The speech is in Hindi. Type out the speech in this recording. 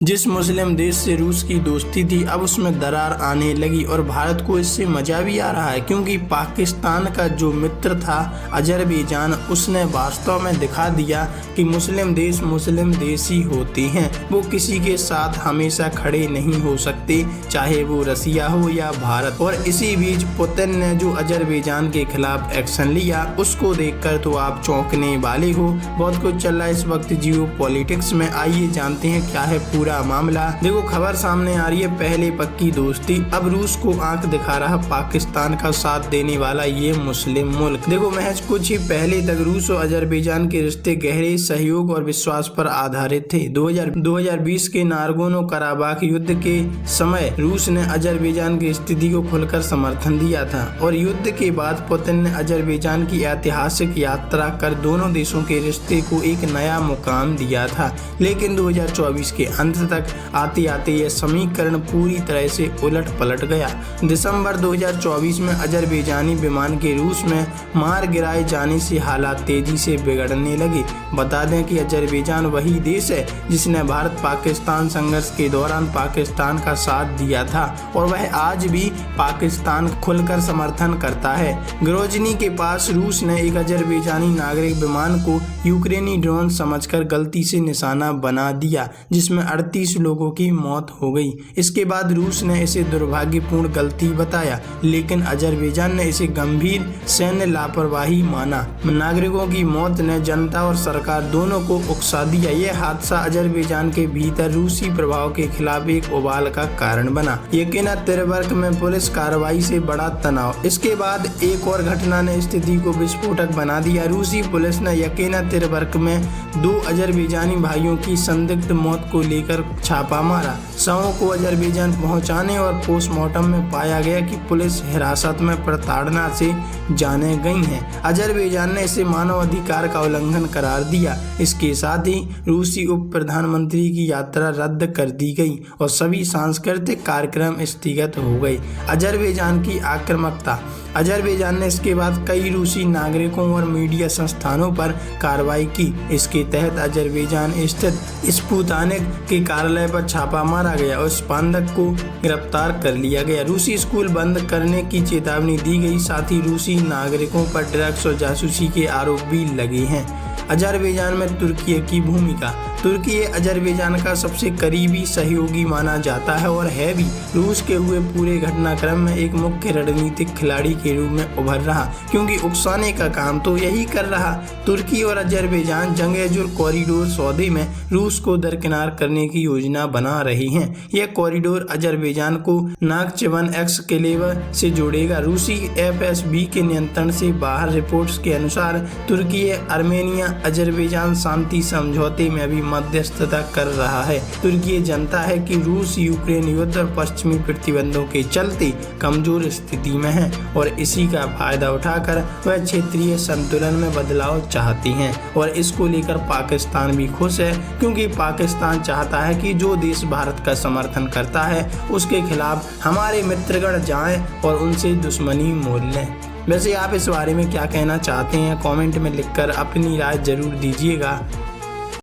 जिस मुस्लिम देश से रूस की दोस्ती थी, अब उसमें दरार आने लगी और भारत को इससे मजा भी आ रहा है, क्योंकि पाकिस्तान का जो मित्र था अजरबैजान, उसने वास्तव में दिखा दिया कि मुस्लिम देश ही होते हैं। वो किसी के साथ हमेशा खड़े नहीं हो सकते, चाहे वो रसिया हो या भारत। और इसी बीच पुतिन ने जो अजरबैजान के खिलाफ एक्शन लिया, उसको देखकर तो आप चौंकने वाले हो। बहुत कुछ चल रहा है इस वक्त जियो पॉलिटिक्स में। आइए जानते हैं क्या है पूरा मामला। देखो, खबर सामने आ रही है, पहले पक्की दोस्ती, अब रूस को आंख दिखा रहा पाकिस्तान का साथ देने वाला ये मुस्लिम मुल्क। देखो, महज कुछ ही पहले तक रूस और अजरबैजान के रिश्ते गहरे सहयोग और विश्वास पर आधारित थे। 2020 के नागोर्नो कराबाख युद्ध के समय रूस ने अजरबैजान की स्थिति को खुलकर समर्थन दिया था और युद्ध के बाद पुतिन ने अजरबैजान की ऐतिहासिक यात्रा कर दोनों देशों के रिश्ते को एक नया मुकाम दिया था। लेकिन 2024 के अंत तक आते आते यह समीकरण पूरी तरह से उलट पलट गया। दिसंबर 2024 में अजरबैजानी विमान के रूस में मार गिराए जाने से हालात तेजी से बिगड़ने लगे। बता दें कि अजरबैजान वही देश है जिसने भारत पाकिस्तान संघर्ष के दौरान पाकिस्तान का साथ दिया था और वह आज भी पाकिस्तान खुलकर समर्थन करता है। ग्रोजनी के पास रूस ने एक अजरबैजानी नागरिक विमान को यूक्रेनी ड्रोन समझकर गलती से निशाना बना दिया, जिसमें 38 लोगों की मौत हो गई। इसके बाद रूस ने इसे दुर्भाग्यपूर्ण गलती बताया, लेकिन अजरबैजान ने इसे गंभीर सैन्य लापरवाही माना। नागरिकों की मौत ने जनता और सरकार दोनों को उकसा दिया। यह हादसा अजरबैजान के भीतर रूसी प्रभाव के खिलाफ एक उबाल का कारण बना। यकीनन तिरबर्क में पुलिस कार्रवाई से बड़ा तनाव। इसके बाद एक और घटना ने स्थिति को विस्फोटक बना दिया। रूसी पुलिस ने यकीनन तिरबर्क में 2 अजरबैजानी भाइयों की संदिग्ध मौत को लेकर छापा मारा। शवों को अजरबैजान पहुंचाने और पोस्टमार्टम में पाया गया कि पुलिस हिरासत में प्रताड़ना से जाने गई हैं। अजरबैजान ने इसे मानव अधिकार का उल्लंघन करार दिया। इसके साथ ही रूसी उप प्रधानमंत्री की यात्रा रद्द कर दी गई और सभी सांस्कृतिक कार्यक्रम स्थगित हो गए। अजरबैजान की आक्रामकता। अजरबैजान ने इसके बाद कई रूसी नागरिकों और मीडिया संस्थानों पर कार्रवाई की। इसके तहत अजरबैजान स्थित स्पुतनिक के कार्यालय पर छापा मारा गया और स्पंदक को गिरफ्तार कर लिया गया। रूसी स्कूल बंद करने की चेतावनी दी गई। साथ ही रूसी नागरिकों पर ड्रग्स और जासूसी के आरोप भी लगे हैं। अजरबैजान में तुर्की की भूमिका। तुर्की अजरबैजान का सबसे करीबी सहयोगी माना जाता है और है भी। रूस के हुए पूरे घटनाक्रम में एक मुख्य रणनीतिक खिलाड़ी के रूप में उभर रहा, क्योंकि उकसाने का काम तो यही कर रहा। तुर्की और अजरबैजान जंगेजुर कॉरिडोर सौदे में रूस को दरकिनार करने की योजना बना रही हैं। यह कॉरिडोर अजरबैजान को नाखचिवन एक्सक्लेव से जोड़ेगा, रूसी FSB के नियंत्रण से बाहर। रिपोर्ट्स के अनुसार तुर्की आर्मेनिया अजरबैजान शांति समझौते में भी मध्यस्थता कर रहा है। तुर्की जानता है कि रूस यूक्रेन युद्ध और पश्चिमी प्रतिबंधों के चलते कमजोर स्थिति में है और इसी का फायदा उठाकर वह क्षेत्रीय संतुलन में बदलाव चाहती हैं। और इसको लेकर पाकिस्तान भी खुश है, क्योंकि पाकिस्तान चाहता है कि जो देश भारत का समर्थन करता है उसके खिलाफ हमारे मित्रगण जाएं और उनसे दुश्मनी मोल लें। वैसे आप इस बारे में क्या कहना चाहते हैं, कमेंट में लिखकर अपनी राय जरूर दीजिएगा।